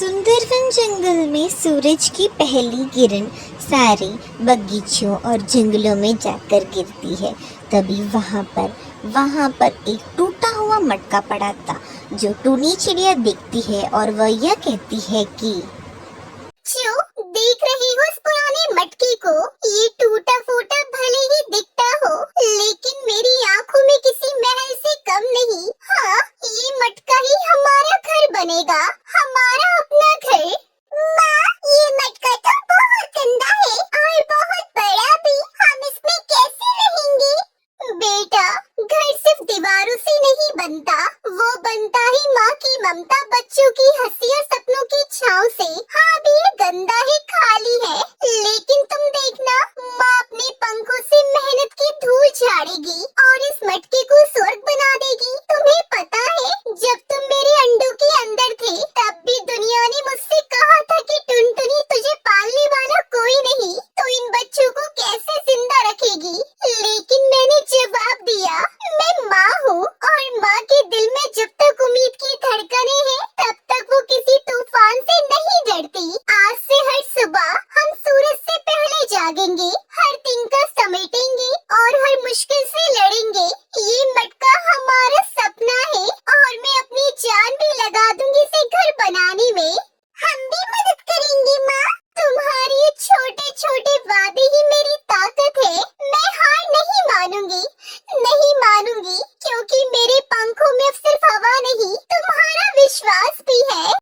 सुंदरवन जंगल में सूरज की पहली किरण सारे बगीचों और जंगलों में जाकर गिरती है। तभी वहाँ पर एक टूटा हुआ मटका पड़ा था, जो टूनी चिड़िया देखती है और वह यह कहती है कि क्यों देख रही हो इस पुराने मटके को? ये टूटा फूटा भले ही दिखता हो, लेकिन मेरी आंखों में किसी महल से कम नहीं। हाँ, ये मटका ही हमारा घर बनेगा, हमारा अपना घर। माँ, ये मटका तो बहुत गंदा है और बहुत बड़ा भी। हम इसमें कैसे रहेंगे? बेटा, घर सिर्फ दीवारों से नहीं बनता, वो बनता ही माँ की ममता, बच्चों की हंसी और सपनों की छाँव से। हाँ, भी ये गंदा है, खाली है, लेकिन तुम देखना, माँ अपने पंखों से मेहनत की धूल झाड़ेगी और इस मटके को स्वर्ग बना देगी। तुम्हें पता है, जब तुम मेरे अंडों के अंदर थे, तब भी दुनिया ने मुझसे कहा था कि टुनटुनी, तुझे पालने वाला कोई नहीं, तो इन बच्चों को कैसे जिंदा रखेगी? लेकिन मैंने जवाब दिया, मैं माँ हूँ और माँ के दिल में जब तक उम्मीद की धड़कनें हैं, तब तक वो किसी तूफान से नहीं डरती। आज से हर सुबह हम सूरज से पहले जागेंगे, हर तिनका समेटेंगे और हर मुश्किल से लड़ेंगे। ये मटका हमारा सपना है और मैं अपनी जान भी लगा दूंगी इसे घर बनाने में। हम भी मदद करेंगे माँ, तुम्हारे ये छोटे छोटे वादे ही मेरी ताकत है। मैं हार नहीं मानूंगी, क्योंकि मेरे पंखों में अब सिर्फ हवा नहीं, तुम्हारा विश्वास भी है।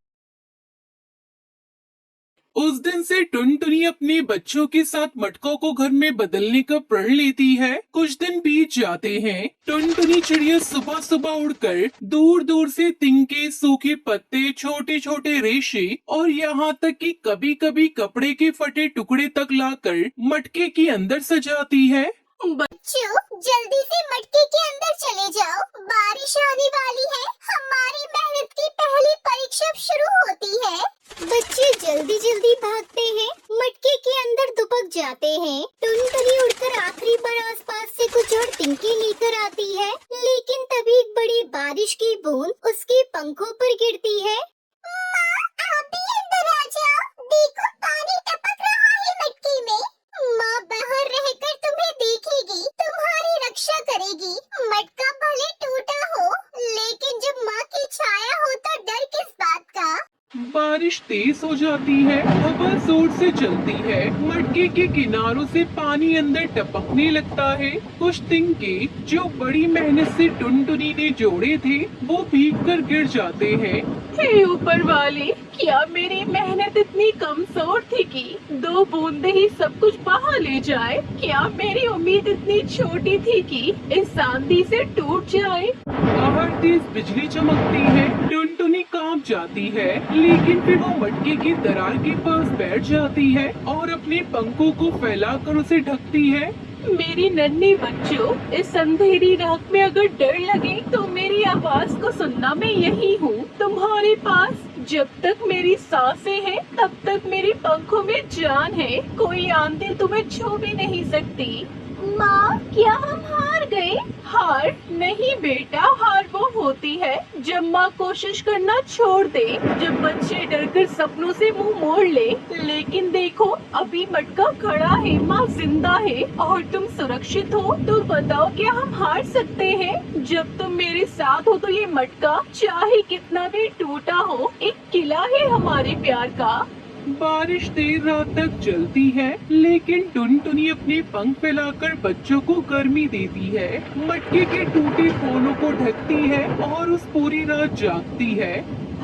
उस दिन से टुनटुनी अपने बच्चों के साथ मटकों को घर में बदलने का प्रण लेती है। कुछ दिन बीत जाते हैं। टुनटुनी चिड़िया सुबह सुबह उड़कर दूर दूर से तिनके, सूखे पत्ते, छोटे छोटे रेशे और यहाँ तक कि कभी कभी कपड़े के फटे टुकड़े तक लाकर मटके के अंदर सजाती है। बच्चों, जल्दी से मटके के अंदर चले जाओ, बारिश आने वाली है, हमारी मेहनत की पहली परीक्षा शुरू होती है। बच्चे जल्दी जल्दी भागते हैं, मटके के अंदर दुबक जाते हैं। टुनटुनी उड़कर आखिरी बार आसपास से कुछ और तिनके लेकर आती है, लेकिन तभी एक बड़ी बारिश की बूंद उसके पंखों पर गिरती है। माँ, आप भी अंदर आ जाओ, देखो पानी टपक रहा है मटके में। माँ बाहर रहकर तुम्हें देखेगी, तुम्हारी रक्षा करेगी। मटका भले टूटा हो, लेकिन जब माँ की छाया हो तो डर किस बात का? बारिश तेज हो जाती है, हवा जोर से चलती है, मटके के किनारों से पानी अंदर टपकने लगता है। कुछ तिनके जो बड़ी मेहनत से टुनटुनी ने जोड़े थे, वो भीगकर गिर जाते हैं। हे ऊपर वाले, क्या मेरी मेहनत इतनी कमजोर थी कि 2 बूंदे ही सब कुछ बहा ले जाए? क्या मेरी उम्मीद इतनी छोटी थी कि इस आंधी से टूट जाए? बाहर तेज बिजली चमकती है, टुनटुनी कांप जाती है, लेकिन फिर वो मटके की दरार के पास बैठ जाती है और अपने पंखों को फैलाकर उसे ढकती है। मेरी नन्ही बच्चों, इस अंधेरी रात में अगर डर लगे तो मेरी आवाज को सुनना, मैं यही हूँ तुम्हारे पास। जब तक मेरी सांसें हैं, तब तक मेरे पंखों में जान है। कोई आंधी तुम्हें छू भी नहीं सकती। माँ, क्या हम हार गए? हार नहीं बेटा, हार वो होती है जब माँ कोशिश करना छोड़ दे, जब बच्चे डरकर सपनों से मुंह मोड़ ले। लेकिन देखो, अभी मटका खड़ा है, माँ जिंदा है और तुम सुरक्षित हो। तो बताओ, क्या हम हार सकते हैं? जब तुम मेरे साथ हो तो ये मटका चाहे कितना भी टूटा हो, एक किला है हमारे प्यार का। बारिश देर रात तक चलती है, लेकिन टुनटुनी अपने पंख फैलाकर बच्चों को गर्मी देती है, मटके के टूटे कोनों को ढकती है और उस पूरी रात जागती है।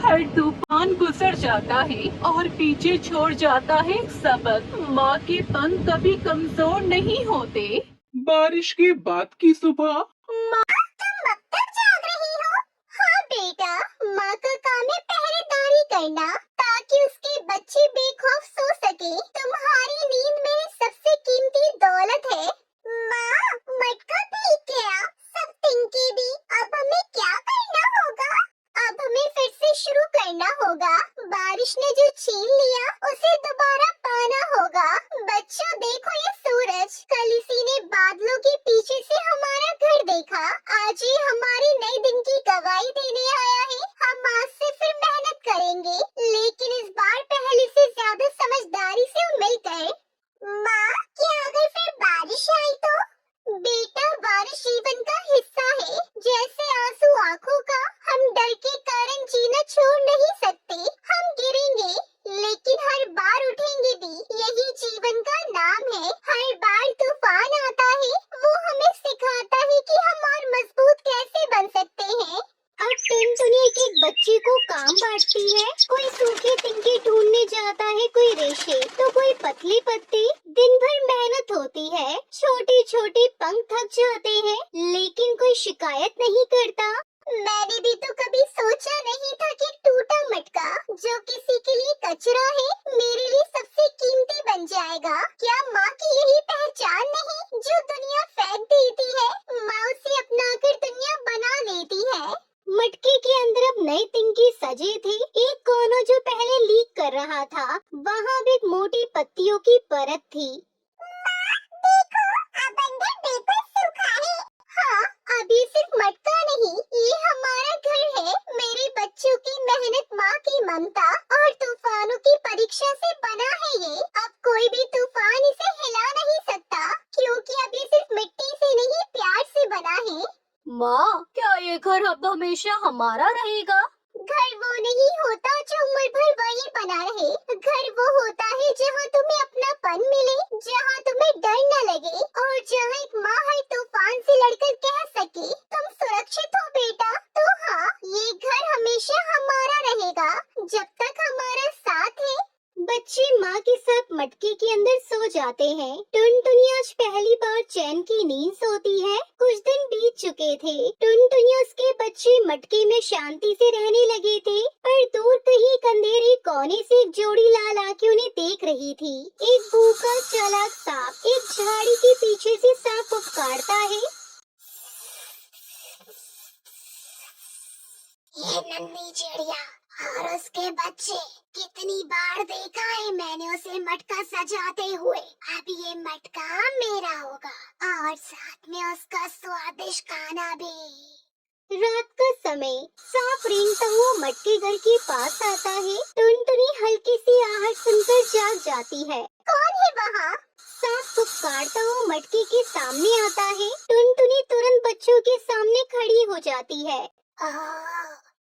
हर तूफान गुजर जाता है और पीछे छोड़ जाता है एक सबक। माँ के पंख कभी कमजोर नहीं होते। बारिश के बाद की सुबह माँ, तुम अब तक जाग रही हो? हाँ बेटा, माँ का काम है पहरेदारी करना, ताकि उसके बच्चे बेखौफ सो सके। तुम्हारी नींद मेरी सबसे कीमती दौलत है। माँ, मटका भीग गया, सब तिनके भी। अब हमें क्या करना होगा? अब हमें फिर से शुरू करना होगा। बारिश ने जो छीन लिया, उसे दोबारा पाना होगा। बच्चों देखो, ये सूरज, कल इसी ने बादलों के पीछे से हमारा घर देखा। आज ये हमारे नए दिन की गवाही देने आया है। हम आज से फिर मेहनत करेंगे, लेकिन इस हम डर के कारण जीना छोड़ नहीं सकते। हम गिरेंगे लेकिन हर बार उठेंगे भी, यही जीवन का नाम है। हर बार तूफान आता है, वो हमें सिखाता है कि हम और मजबूत कैसे बन सकते हैं। अब टुनटुनी एक बच्ची को काम बांटती है। कोई सूखे तिनके ढूंढने जाता है, कोई रेशे तो कोई पतले पत्ते। दिन भर मेहनत होती है, छोटे छोटे पंख थक जाते हैं, लेकिन कोई शिकायत नहीं करता। मैंने भी तो कभी सोचा नहीं था कि टूटा मटका जो किसी के लिए कचरा है, मेरे लिए सबसे कीमती बन जाएगा। क्या माँ की यही पहचान नहीं, जो दुनिया फेंक देती है, माँ उसे अपनाकर दुनिया बना लेती है। मटके के अंदर अब नए तिनके सजे थे। एक कोना जो पहले लीक कर रहा था, वहाँ भी एक मोटी पत्तियों की परत थी। देखो, अब अंदर बिल्कुल सूखा है। हाँ, अभी सिर्फ मटका नहीं, ये हमारा घर है। मेरे बच्चों की मेहनत, माँ की ममता और तूफानों की परीक्षा से बना है ये। अब कोई भी तूफान इसे हिला नहीं सकता, क्योंकि अब ये सिर्फ मिट्टी से नहीं, प्यार से बना है। माँ, क्या ये घर अब हमेशा हमारा रहेगा? घर वो नहीं होता जो उम्र भर वही बना रहे। घर वो होता है जहाँ तुम्हें अपनापन मिले, जहाँ तुम्हें डर न लगे और जहाँ एक माँ हर तूफान से लड़कर कह सके, तुम सुरक्षित हो बेटा। तो हाँ, ये घर हमेशा हमारा रहेगा जब तक हमारा साथ है। बच्चे माँ के साथ मटके के अंदर सो जाते हैं। टुनटुनी आज पहली बार चैन की नींद सोती है। कुछ दिन बीत चुके थे। टुनटुनी और उसके बच्चे मटके में शांति से रहने लगे थे, पर दूर कहीं एक अंधेरे कोने से एक जोड़ी लाल आंखें उन्हें देख रही थी। एक भूखा चालाक सांप एक झाड़ी के पीछे से सांप पुकारता है। ये नन्ही चिड़िया और उसके बच्चे, कितनी बार देखा है मैंने उसे मटका सजाते हुए। अब ये मटका मेरा होगा और साथ में उसका स्वादिष्ट खाना भी। रात का समय सांप रेंगता हुआ मटके घर के पास आता है। टुनटुनी हल्की सी आहट सुनकर जाग जाती है। कौन है वहाँ? सांप पुकारता हुआ मटके के सामने आता है। टुनटुनी तुरंत बच्चों के सामने खड़ी हो जाती है।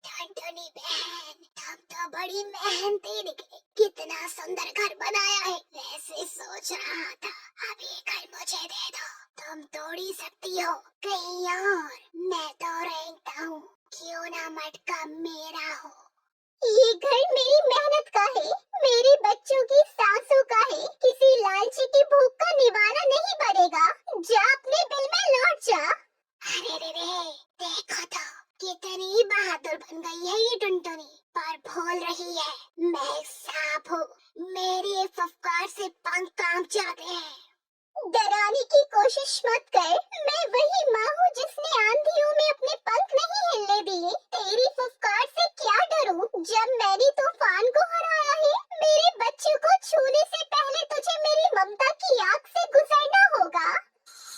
टुनटुनी बहन, तुम तो बड़ी मेहनती निकली। कितना सुंदर घर बनाया है। वैसे सोच रहा था, अब ये घर मुझे दे दो, तुम तोड़ ही सकती हो कहीं और। मैं तो रेंगता हूँ, क्यों ना मटका मेरा हो। ये घर मेरी मेहनत का है, मेरे बच्चों की सांसों का है। किसी लालची की भूख का निवारा नहीं बनेगा। जा अपने बिल में लौट जा। अरे रे रे, देखो तो कितनी बहादुर बन गई है ये टुनटुनी, पर भूल रही है मैं एक सांप हूँ। मेरी फुफकार से पंख कांप जाते हैं। डराने की कोशिश मत कर, मैं वही माँ हूँ जिसने आंधियों में अपने पंख नहीं हिलने दिए। तेरी फुफकार से क्या डरूं, जब मैंने तूफान को हराया है। मेरे बच्चों को छूने से पहले तुझे मेरी ममता की आग से गुजरना होगा।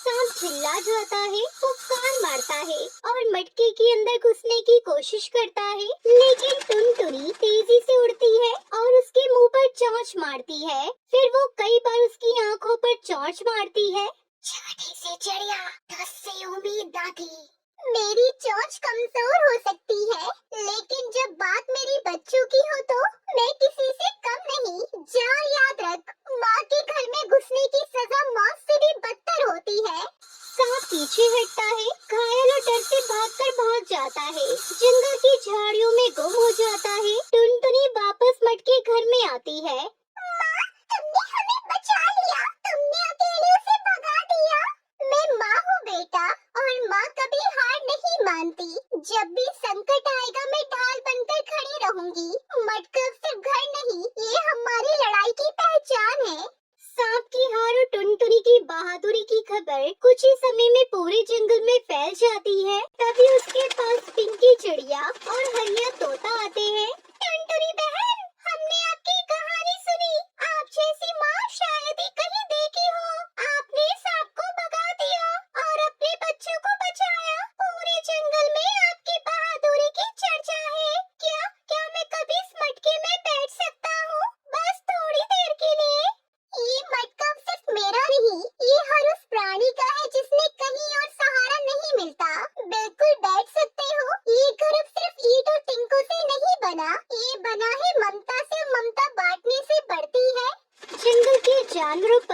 सांप चिल्ला जाता है, फुफकार मारता है और मटके के अंदर घुसने की कोशिश करता है, लेकिन टुनटुनी तेजी से उड़ती है और उसके मुंह पर चोंच मारती है। फिर वो कई बार उसकी आंखों पर चोंच मारती है। छोटी सी चिड़िया, तुझसे उम्मीद न थी। मेरी चोंच कमजोर हो सकती है, लेकिन जब बात मेरे बच्चों की हो तो मैं किसी से कम नहीं। जा याद रख, माँ के घर में घुसने की सजा मौत से भी बदतर होती है। सांप पीछे हटता है, घायल और डर से भाग जाता है, जंगल की झाड़ियों में गुम हो जाता है। टुनटुनी वापस मटके घर में आती है। माँ, तुमने हमें बचा लिया, तुमने अकेले उसे भगा दिया। मैं माँ हूँ बेटा, और माँ कभी हार नहीं मानती। जब भी संकट आएगा मैं ढाल बनकर खड़ी रहूंगी। मटका सिर्फ घर नहीं, ये हमारी लड़ाई की पहचान है। सांप की हार और टुनटुनी की बहादुरी की खबर कुछ ही समय में पूरे जंगल में फैल जाती है। तभी उसके पास पिंकी चिड़िया और हरिया तोता आते हैं।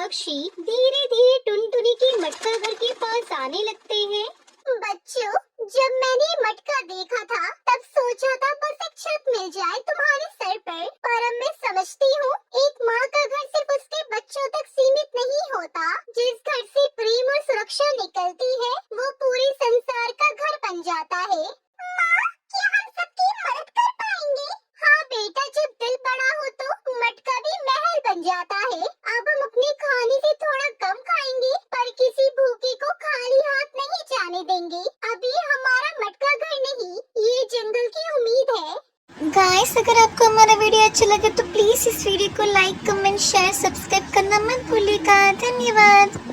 मीनाक्षी धीरे धीरे टुनटुनी के मटका घर के पास आने लगते हैं। बच्चों, जब मैंने मटका देखा था तब सोचा था बस एक छत मिल जाए तुम्हारे सर पर अब मैं समझती हूँ एक माँ का घर सिर्फ उसके बच्चों तक सीमित नहीं होता। जिस घर से प्रेम और सुरक्षा निकलती है वो पूरे संसार का घर बन जाता है। माँ, क्या हम सबकी मदद कर पाएंगे? हाँ बेटा, जब दिल बड़ा हो तो मटका भी महल बन जाता है। अब हम अपने खाने से थोड़ा कम खाएंगे पर किसी भूखे को खाली हाथ नहीं जाने देंगे। अभी हमारा मटका घर नहीं, ये जंगल की उम्मीद है। गाइस, अगर आपको हमारा वीडियो अच्छा लगे तो प्लीज इस वीडियो को लाइक, कमेंट, शेयर, सब्सक्राइब करना मत भूलिएगा। धन्यवाद।